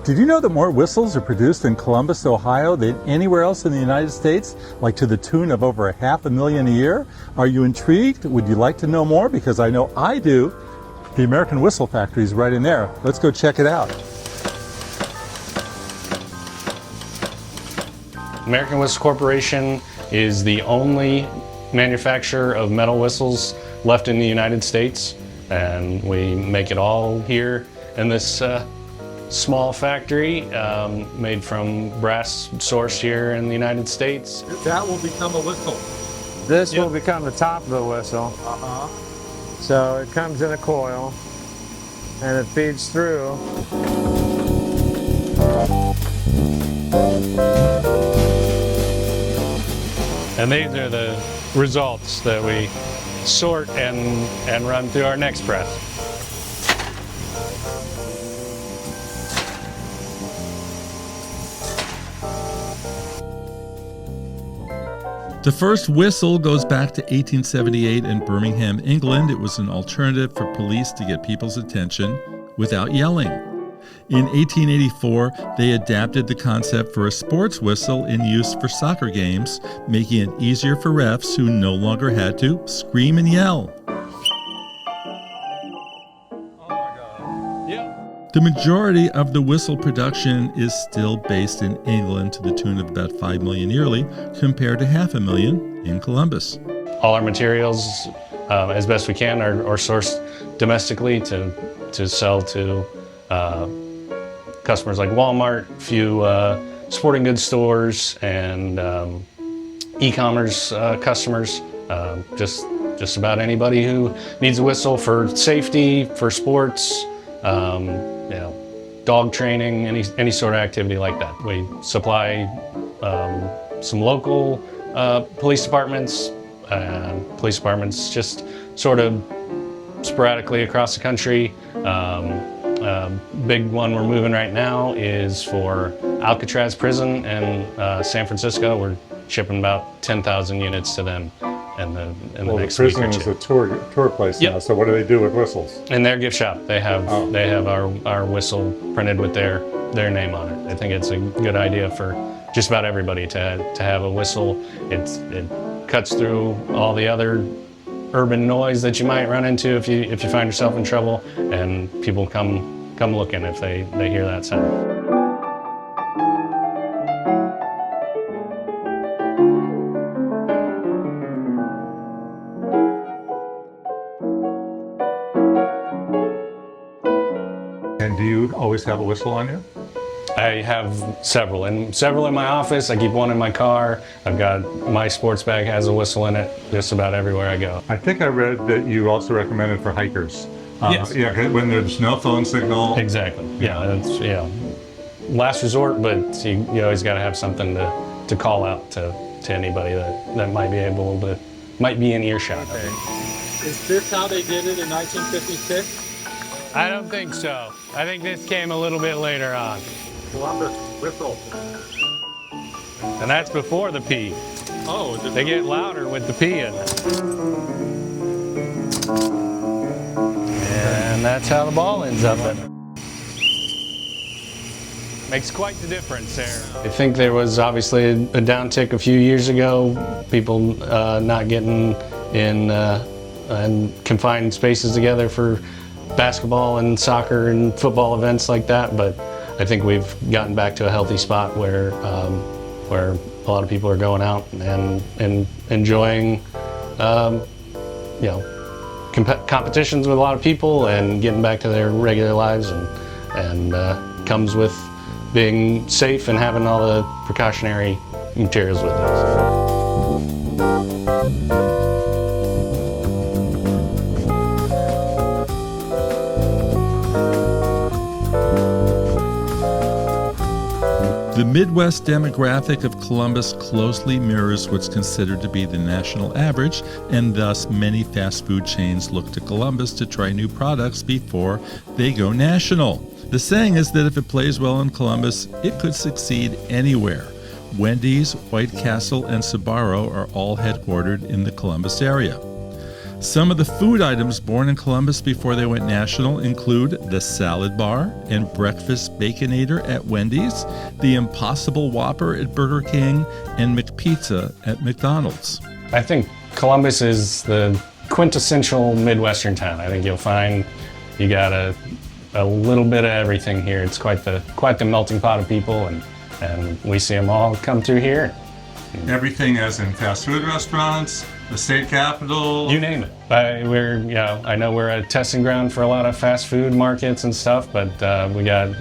Did you know that more whistles are produced in Columbus, Ohio than anywhere else in the United States, like to the tune of over 500,000 a year? Are you intrigued? Would you like to know more? Because I know I do. The American Whistle Factory is right in there. Let's go check it out. American Whistle Corporation is the only manufacturer of metal whistles left in the United States, and we make it all here in this small factory made from brass sourced here in the United States. That will become a whistle. This will become the top of the whistle. So it comes in a coil and it feeds through. And these are the results that we sort and run through our next press. The first whistle goes back to 1878 in Birmingham, England. It was an alternative for police to get people's attention without yelling. In 1884, they adapted the concept for a sports whistle in use for soccer games, making it easier for refs who no longer had to scream and yell. The majority of the whistle production is still based in England to the tune of about 5 million yearly, compared to 500,000 in Columbus. All our materials, as best we can, are sourced domestically to sell to customers like Walmart, a few sporting goods stores, and e-commerce customers. Just about anybody who needs a whistle for safety, for sports, dog training, any sort of activity like that. We supply some local police departments, just sort of sporadically across the country. Big one we're moving right now is for Alcatraz Prison in San Francisco. We're shipping about 10,000 units to them in the next week or two. The prison is a tour place now, so what do they do with whistles? In their gift shop, they have our whistle printed with their name on it. I think it's a good idea for just about everybody to have a whistle. It cuts through all the other urban noise that you might run into if you find yourself in trouble, and people come looking if they hear that sound. And do you always have a whistle on you? I have several in my office. I keep one in my car. I've got my sports bag has a whistle in it just about everywhere I go. I think I read that you also recommend it for hikers. Yes. Yeah, when there's no phone signal. Exactly. Yeah, that's last resort, but you always got to have something to call out to anybody that might be in earshot. Okay. Is this how they did it in 1956? I don't think so. I think this came a little bit later on. Columbus whistle. And that's before the P. Oh, they get louder with the P in it. And that's how the ball ends up in it. Makes quite the difference there. I think there was obviously a downtick a few years ago. People not getting in confined spaces together for basketball and soccer and football events like that, but I think we've gotten back to a healthy spot where a lot of people are going out and enjoying competitions with a lot of people and getting back to their regular lives, and comes with being safe and having all the precautionary materials with us. The Midwest demographic of Columbus closely mirrors what's considered to be the national average, and thus many fast food chains look to Columbus to try new products before they go national. The saying is that if it plays well in Columbus, it could succeed anywhere. Wendy's, White Castle, and Sbarro are all headquartered in the Columbus area. Some of the food items born in Columbus before they went national include the Salad Bar and Breakfast Baconator at Wendy's, the Impossible Whopper at Burger King, and McPizza at McDonald's. I think Columbus is the quintessential Midwestern town. I think you'll find you got a little bit of everything here. It's quite the melting pot of people, and we see them all come through here. Everything as in fast food restaurants, the state capitol. You name it. I know we're a testing ground for a lot of fast food markets and stuff, but we got,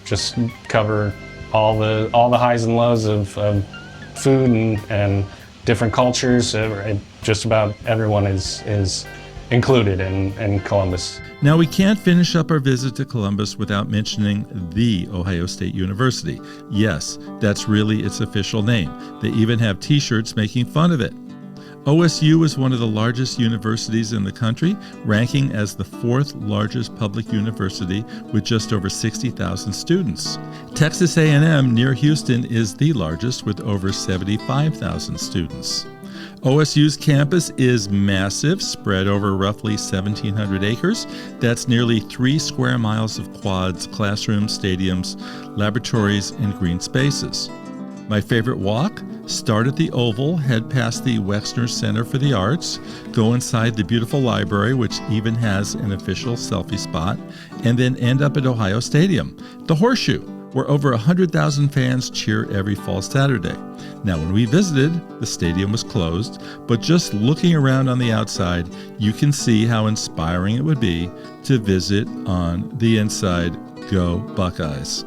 just cover all the highs and lows of food and different cultures. Just about everyone is included in Columbus. Now, we can't finish up our visit to Columbus without mentioning the Ohio State University. Yes, that's really its official name. They even have t-shirts making fun of it. OSU is one of the largest universities in the country, ranking as the 4th largest public university with just over 60,000 students. Texas A&M near Houston is the largest with over 75,000 students. OSU's campus is massive, spread over roughly 1,700 acres. That's nearly 3 square miles of quads, classrooms, stadiums, laboratories, and green spaces. My favorite walk? Start at the Oval, head past the Wexner Center for the Arts, go inside the beautiful library, which even has an official selfie spot, and then end up at Ohio Stadium, the Horseshoe, where over 100,000 fans cheer every fall Saturday. Now, when we visited, the stadium was closed, but just looking around on the outside, you can see how inspiring it would be to visit on the inside. Go Buckeyes!